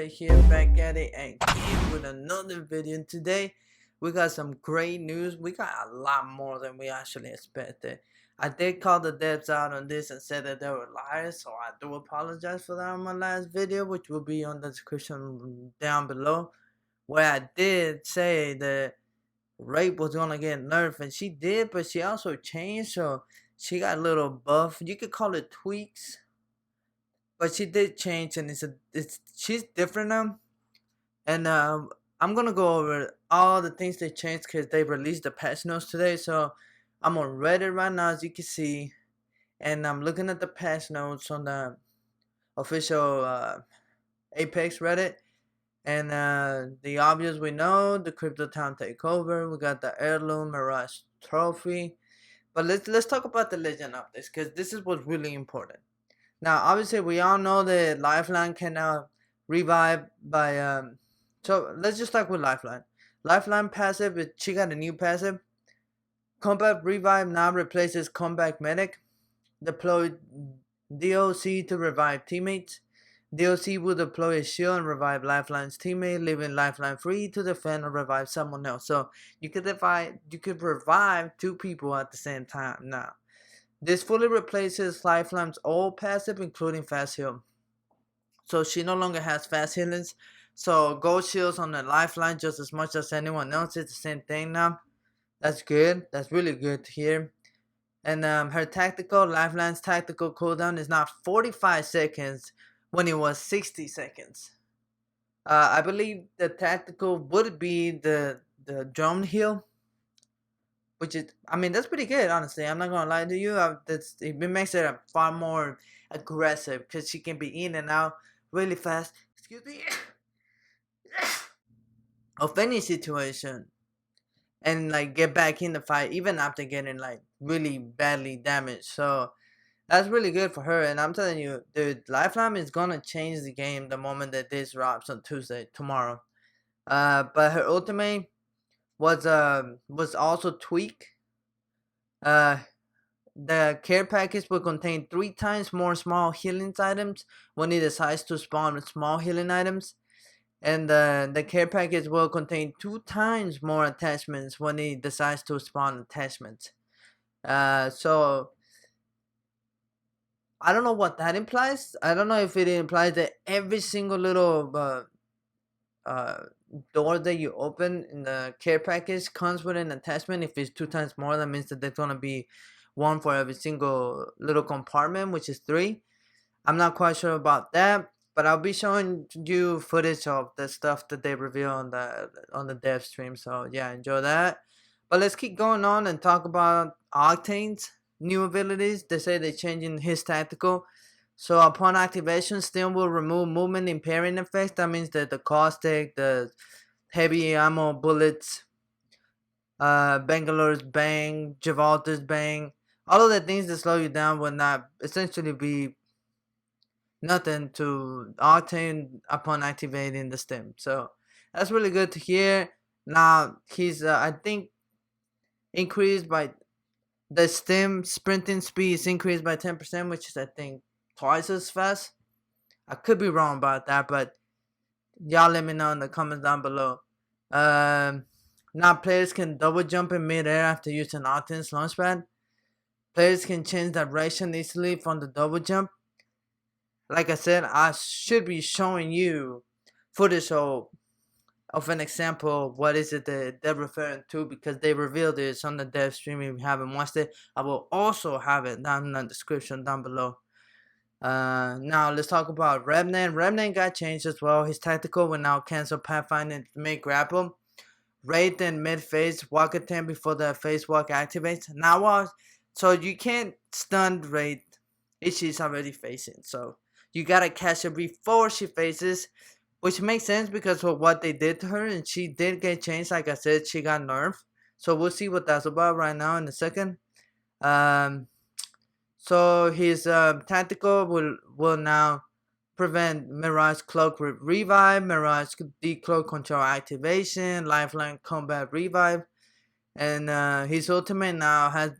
Chapter here, back at it again with another video. Today we got some great news. We got a lot more than we actually expected. I did call the devs out on this and said that they were liars, so I do apologize for that on my last video, which will be on the description down below, where I did say that Wraith was gonna get nerfed, and she did, but she also changed, so she got a little buff. You could call it tweaks, but she did change, and she's different now. And I'm gonna go over all the things they changed because they released the patch notes today. So I'm on Reddit right now, as you can see, and I'm looking at the patch notes on the official Apex Reddit. And the obvious we know, the Crypto Town takeover. We got the Heirloom Mirage Trophy. But let's talk about the legend updates, because this is what's really important. Now, obviously, we all know that Lifeline can now revive by so let's just start with Lifeline. Lifeline passive, she got a new passive. Combat Revive now replaces Comeback Medic. Deploy DOC to revive teammates. DOC will deploy a shield and revive Lifeline's teammate, leaving Lifeline free to defend or revive someone else. So you could revive two people at the same time now. This fully replaces Lifeline's old passive, including fast heal. So she no longer has fast healings. So gold shields on the Lifeline just as much as anyone else. It's the same thing now. That's good. That's really good to hear. And her tactical, Lifeline's tactical cooldown is now 45 seconds when it was 60 seconds. I believe the tactical would be the drone heal, which is, I mean, that's pretty good, honestly. I'm not gonna lie to you. It makes it far more aggressive because she can be in and out really fast. Excuse me. Of any situation, and like get back in the fight even after getting like really badly damaged. So that's really good for her. And I'm telling you, dude, Lifeline is gonna change the game the moment that this drops on Tuesday, tomorrow. But her ultimate was also tweaked. The care package will contain 3 times more small healing items when it decides to spawn with small healing items. And the care package will contain 2 times more attachments when it decides to spawn attachments. So I don't know what that implies. I don't know if it implies that every single little door that you open in the care package comes with an attachment. If it's 2 times more, that means that there's gonna be one for every single little compartment, which is 3. I'm not quite sure about that, but I'll be showing you footage of the stuff that they reveal on the dev stream. So yeah, enjoy that. But let's keep going on and talk about Octane's new abilities. They say they're changing his tactical. So upon activation, Stim will remove movement impairing effects. That means that the caustic, the heavy ammo bullets, Bangalore's bang, Gibraltar's bang, all of the things that slow you down will not essentially be nothing to Octane upon activating the stim. So that's really good to hear. Now he's I think increased by the stim sprinting speed is increased by 10%, which is I think twice as fast. I could be wrong about that, but y'all let me know in the comments down below. Now players can double jump in midair after using Octane's launchpad. Players can change direction easily from the double jump. Like I said, I should be showing you footage of an example of what is it that they're referring to, because they revealed this on the dev stream. If you haven't watched it, I will also have it down in the description down below. Now let's talk about Remnant. Remnant got changed as well. His tactical will now cancel Pathfinder mid grapple. Wraith and mid phase walk attempt before the phase walk activates. Now so you can't stun Wraith if she's already facing. So you gotta catch her before she faces, which makes sense because of what they did to her, and she did get changed. Like I said, she got nerfed. So we'll see what that's about right now in a second. So his tactical will now prevent Mirage Cloak Revive, Mirage Decloak Control Activation, Lifeline Combat Revive, and his ultimate now has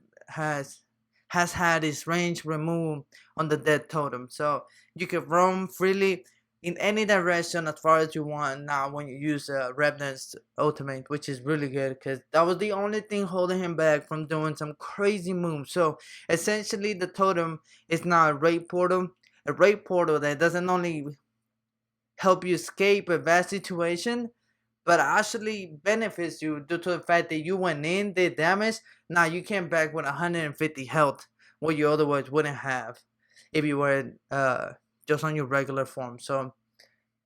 had his range removed on the death totem. So you can roam freely in any direction as far as you want now when you use Revenant's ultimate, which is really good because that was the only thing holding him back from doing some crazy moves. So essentially, the totem is now a raid portal that doesn't only help you escape a bad situation, but actually benefits you due to the fact that you went in, did damage. Now you came back with 150 health, what you otherwise wouldn't have if you were just on your regular form. So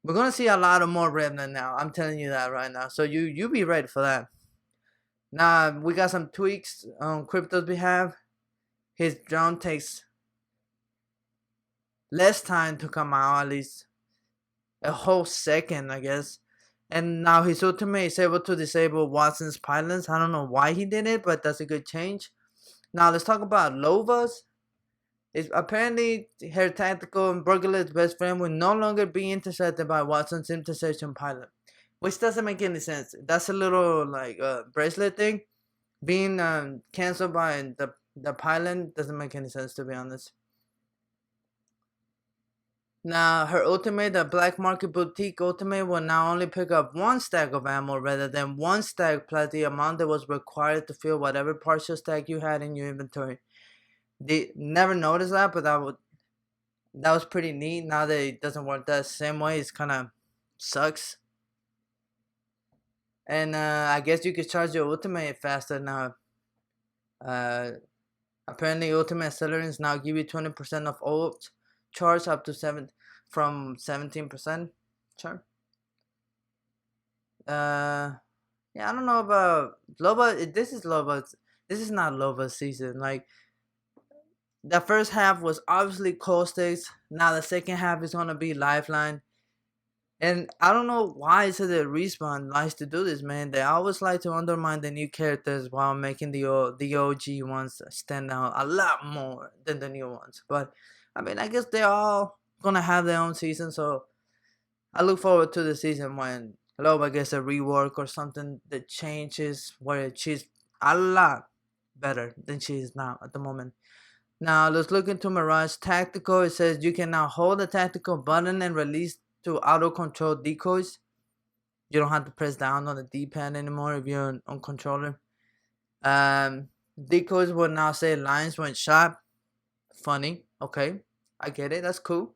we're gonna see a lot of more Revenant now. I'm telling you that right now. So you be ready for that. Now we got some tweaks on Crypto's behalf. His drone takes less time to come out, at least a whole second, I guess. And now his ultimate is able to disable Watson's pylons. I don't know why he did it, but that's a good change. Now let's talk about Lova's. It's apparently her tactical and Burglar's best friend will no longer be intercepted by Watson's interception pilot, which doesn't make any sense. That's a little like bracelet thing being canceled by the pilot doesn't make any sense, to be honest. Now her ultimate, the Black Market Boutique ultimate, will now only pick up one stack of ammo rather than one stack plus the amount that was required to fill whatever partial stack you had in your inventory. They never noticed that, but that was pretty neat. Now that it doesn't work that same way, it's kind of sucks. And I guess you could charge your ultimate faster now. Apparently, ultimate accelerants now give you 20% of ult charge up to 17%. Sure. Yeah, I don't know about Loba. This is Loba's. This is not Loba's season. Like, the first half was obviously Caustics. Now the second half is gonna be Lifeline. And I don't know why it's that Respawn likes to do this, man. They always like to undermine the new characters while making the OG ones stand out a lot more than the new ones. But I mean, I guess they're all gonna have their own season, so I look forward to the season when Loba gets a rework or something that changes where she's a lot better than she is now at the moment. Now let's look into Mirage Tactical. It says you can now hold the tactical button and release to auto control decoys. You don't have to press down on the D-pad anymore if you're on controller. Decoys will now say lines when shot. Funny. Okay, I get it. That's cool.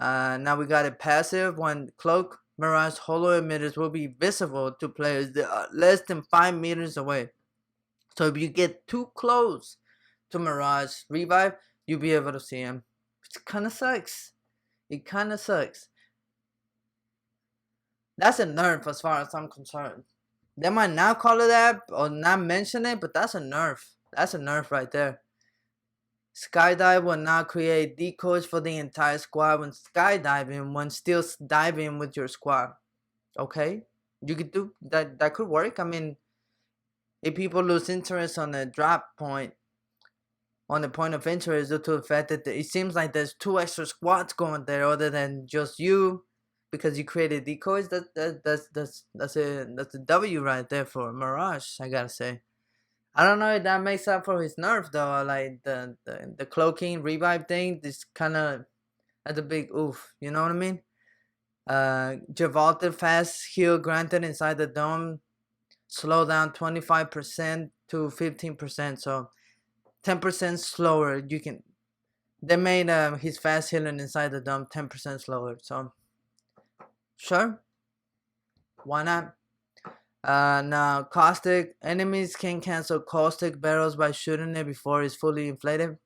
Now we got it passive. When cloak Mirage holo emitters will be visible to players that are less than 5 meters away. So if you get too close to Mirage Revive, you'll be able to see him. Which kind of sucks. It kind of sucks. That's a nerf as far as I'm concerned. They might not call it that or not mention it, but that's a nerf. That's a nerf right there. Skydive will now create decoys for the entire squad when skydiving, when still diving with your squad. Okay? You could do that. That could work. I mean, if people lose interest on the drop point, on the point of interest due to the fact that it seems like there's 2 extra squads going there other than just you because you created decoys, that's a W right there for Mirage, I gotta say. I don't know if that makes up for his nerf though. Like the cloaking revive thing, this kind of that's a big oof. You know what I mean? Gibraltar fast heal granted inside the dome, slow down 25% to 15%. So 10% slower. You can. They made his fast healing inside the dome 10% slower. So sure, why not? Now caustic enemies can cancel caustic barrels by shooting it before it's fully inflated.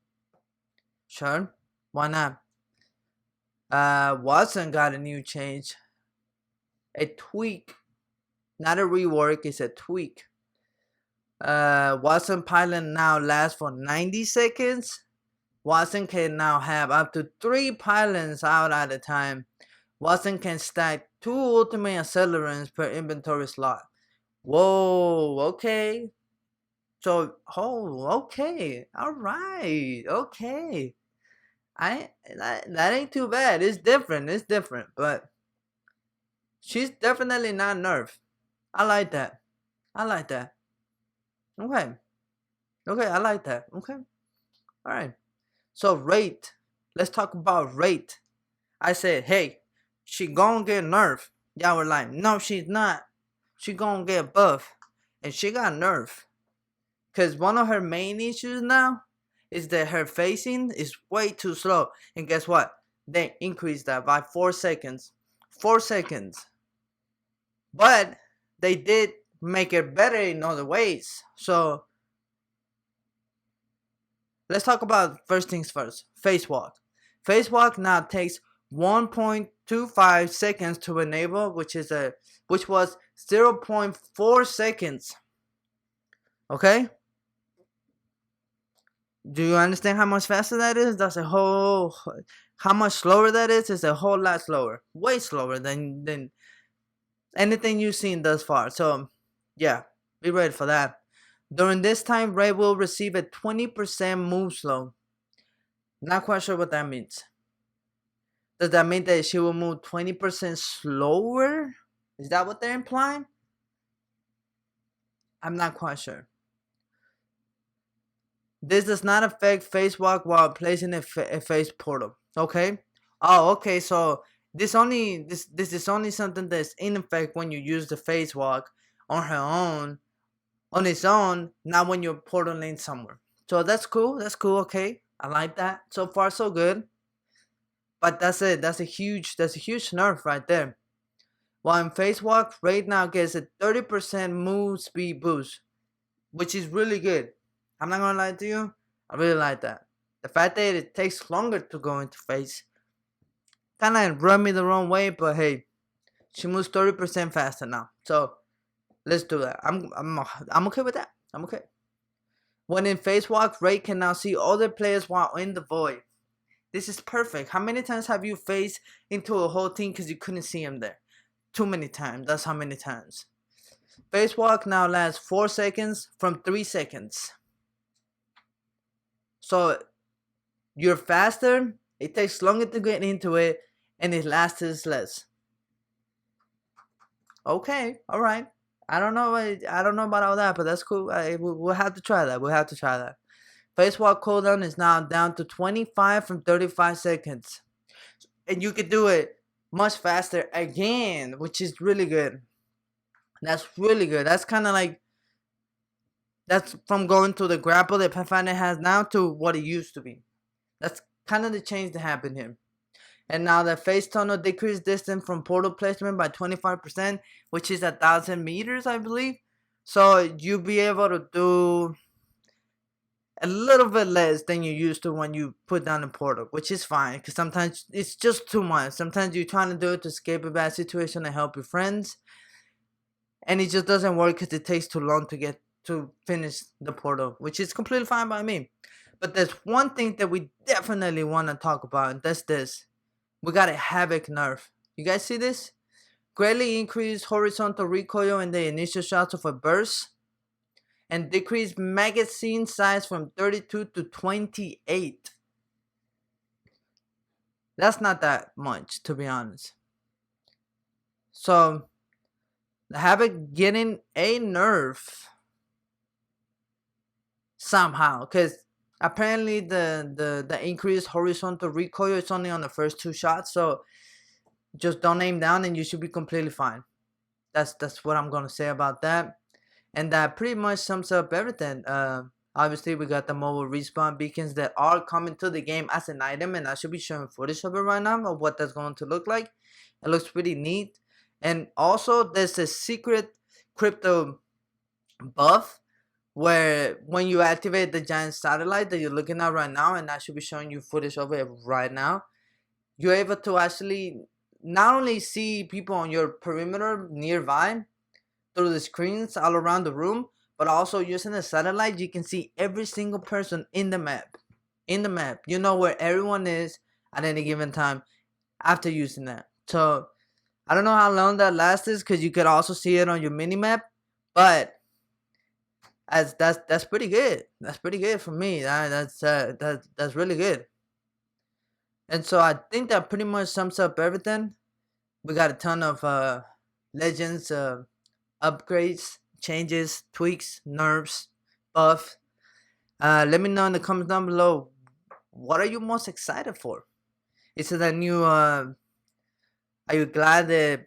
Sure, why not? Watson got a new change, a tweak, not a rework. It's a tweak. Watson pilot now lasts for 90 seconds. Watson can now have up to 3 pylons out at a time. Watson can stack 2 ultimate accelerants per inventory slot. Whoa, okay. So, okay. Alright, okay. That ain't too bad. It's different, but she's definitely not nerfed. I like that. Okay, I like that. Okay, alright. So Wraith, let's talk about Wraith. I said, hey, she gonna get nerfed. Y'all were like, no, she's not. She gonna get buff. And she got nerfed. Because one of her main issues now is that her facing is way too slow. And guess what? They increased that by 4 seconds. 4 seconds. But they did make it better in other ways. So let's talk about first things first. Face walk. Face walk now takes 1.25 seconds to enable, which was 0.4 seconds. Okay? Do you understand how much faster that is? How much slower that is? It's a whole lot slower. Way slower than anything you've seen thus far. So, yeah, be ready for that. During this time, Wraith will receive a 20% move slow. Not quite sure what that means. Does that mean that she will move 20% slower? Is that what they're implying? I'm not quite sure. This does not affect face walk while placing a face portal. Okay. Oh, okay. So this is only something that's in effect when you use the face walk on her own, on its own, not when you're portaling somewhere. So that's cool. That's cool. Okay, I like that. So far, so good. But that's it. That's a huge nerf right there. While in face walk, right now gets a 30% move speed boost, which is really good. I'm not gonna lie to you, I really like that. The fact that it takes longer to go into face kind of rubbed me the wrong way, but hey, she moves 30% faster now. So let's do that. I'm okay with that. I'm okay. When in face walk, Ray can now see other players while in the void. This is perfect. How many times have you faced into a whole team because you couldn't see him there? Too many times. That's how many times. Face walk now lasts 4 seconds from 3 seconds. So you're faster, it takes longer to get into it, and it lasts less. Okay, alright. I don't know about all that, but that's cool. We'll have to try that. Face walk cooldown is now down to 25 from 35 seconds. And you can do it much faster again, which is really good. That's really good. That's kind of like, that's from going to the grapple that Pathfinder has now to what it used to be. That's kind of the change that happened here. And now the face tunnel decreased distance from portal placement by 25%, which is 1,000 meters, I believe. So you'll be able to do a little bit less than you used to when you put down the portal, which is fine, because sometimes it's just too much. Sometimes you're trying to do it to escape a bad situation and help your friends, and it just doesn't work because it takes too long to finish the portal, which is completely fine by me. But there's one thing that we definitely want to talk about, and that's this. We got a Havoc Nerf. You guys see this? Greatly increased horizontal recoil in the initial shots of a burst, and decreased magazine size from 32 to 28. That's not that much, to be honest. So, the Havoc getting a nerf somehow, because apparently the increased horizontal recoil is only on the first 2 shots, so just don't aim down and you should be completely fine. That's what I'm gonna say about that. And that pretty much sums up everything. Obviously we got the mobile respawn beacons that are coming to the game as an item, and I should be showing footage of it right now of what that's going to look like. It looks pretty neat. And also there's a secret crypto buff where when you activate the giant satellite that you're looking at right now, and I should be showing you footage of it right now, you're able to actually not only see people on your perimeter nearby through the screens all around the room, but also using the satellite, you can see every single person in the map. You know where everyone is at any given time after using that. So I don't know how long that lasts, because you could also see it on your mini map, but as that's pretty good. That's pretty good for me. That's really good. And so I think that pretty much sums up everything. We got a ton of legends, upgrades, changes, tweaks, nerfs, buff. Let me know in the comments down below, what are you most excited for? Is it a Are you glad that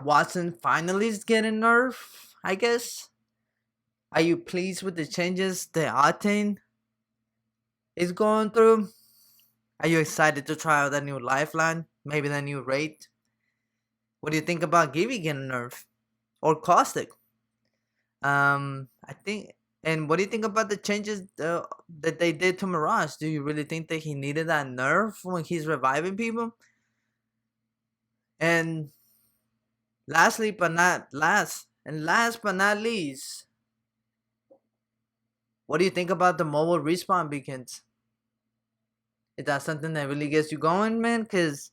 Watson finally is getting nerfed? I guess. Are you pleased with the changes that Octane is going through? Are you excited to try out that new Lifeline? Maybe the new Wraith? What do you think about Gibby getting nerfed? Or Caustic? I think. And what do you think about the changes that they did to Mirage? Do you really think that he needed that nerf when he's reviving people? And lastly but not last, and last but not least, what do you think about the mobile respawn beacons? Is that something that really gets you going, man? Because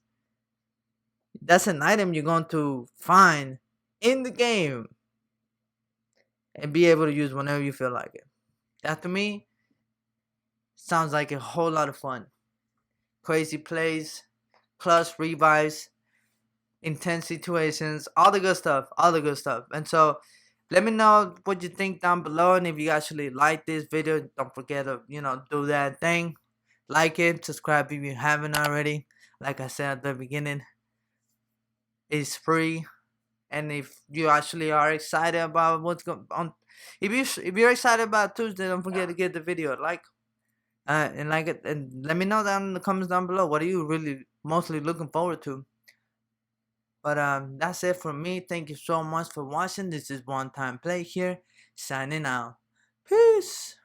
that's an item you're going to find in the game and be able to use whenever you feel like it. That to me sounds like a whole lot of fun. Crazy plays, clutch revives, intense situations, all the good stuff, all the good stuff. And so let me know what you think down below, and if you actually like this video, don't forget to do that thing, like it, subscribe if you haven't already. Like I said at the beginning, it's free. And if you actually are excited about what's going on, if you're excited about Tuesday, don't forget to give the video a like, and like it, and let me know down in the comments down below, what are you really mostly looking forward to. But that's it from me. Thank you so much for watching. This is One Time Play here, signing out. Peace.